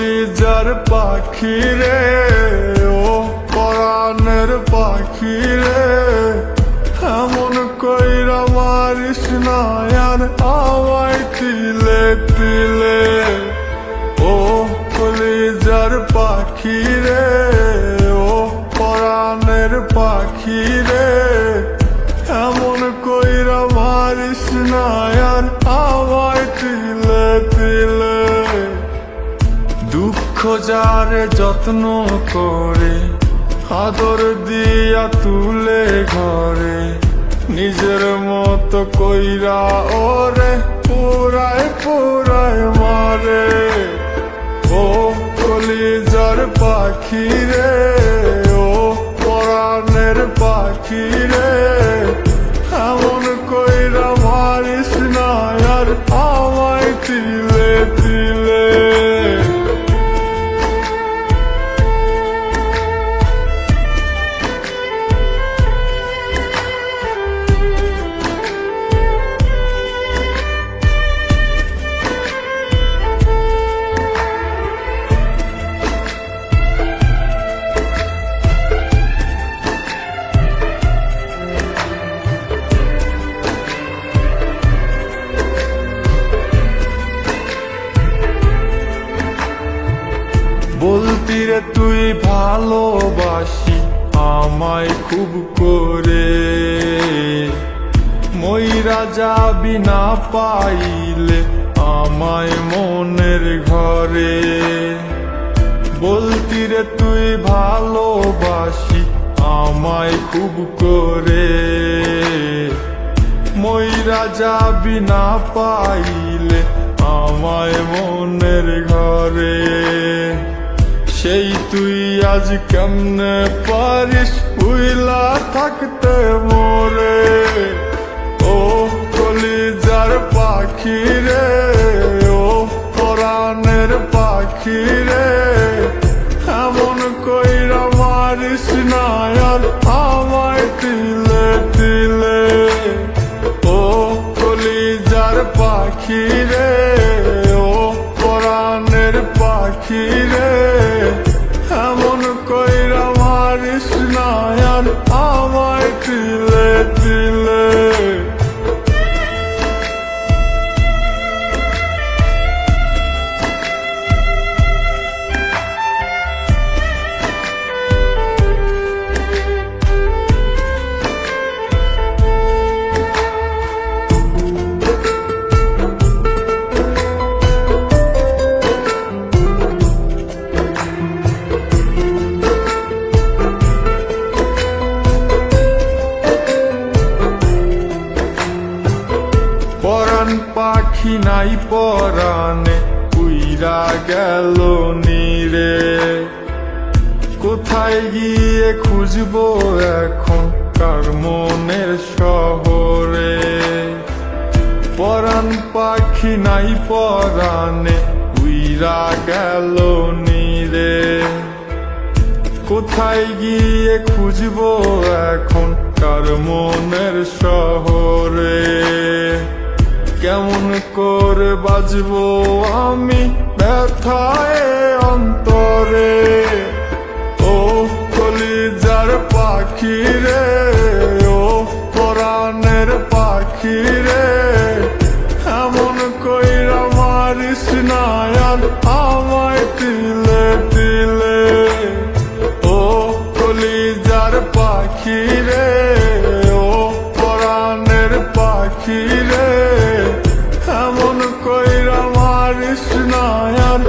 কলিজার পাখি রে, ও পরাণের পাখি রে, এমন কইরা মারিস না আর আমায় তিলে তিলে। ও কলিজার পাখি রে, ও পরাণের পাখি রে, এমন কইরা মারিস না আর আমায় তিলে তিলে। দুঃখ যারে যত্ন করে আদর দিয়া তুলে ঘরে, নিজের মতো কইরা ওরে পুরায় পুরায় মারে। ও কলিজার পাখি রে, ও পরাণের পাখি রে, এমন কইরা মারিস না আর আমায় তিলে তিলে। বলতি রে তুই ভালোবাসি আমায় খুব করে, মইরা যাবি না পাইলে আমায় মনের ঘরে। বলতি রে তুই ভালোবাসি আমায় খুব করে, মইরা যাবি না পাইলে আমায় মনের ঘরে। সেই তুই আজ কেমনে পারিস উইলা থাকতে মোরে। ও কলিজার পাখি রে, ও পরাণের পাখি রে, এমন কইরা মারিস না আর আমায় তিলে তিলে। ও কলিজার পাখি রে, ও পরাণের পাখি রে, এমন কইরা মারিস না আর আমায় তিলে তিলে। পরাণ পাখি নাই পরাণে উইরা গেল নীরে, কোথায় গিয়ে খুঁজবো এখন কার মনের শহরে। পরাণ পাখি নাই পরাণে উইরা গেল নীরে, কোথায় গিয়ে খুঁজবো এখন কার মনের শহরে। কেমন করে বাজবো আমি ব্যথায় অন্তরে। ও কলিজার পাখি রে, ও পরাণের পাখি রে, এমন কইরা মারিস না আর আমায় তিলে তিলে। ও কলিজার পাখি রে, ও পরাণের পাখি রে, এমন কইরা মারিস না আর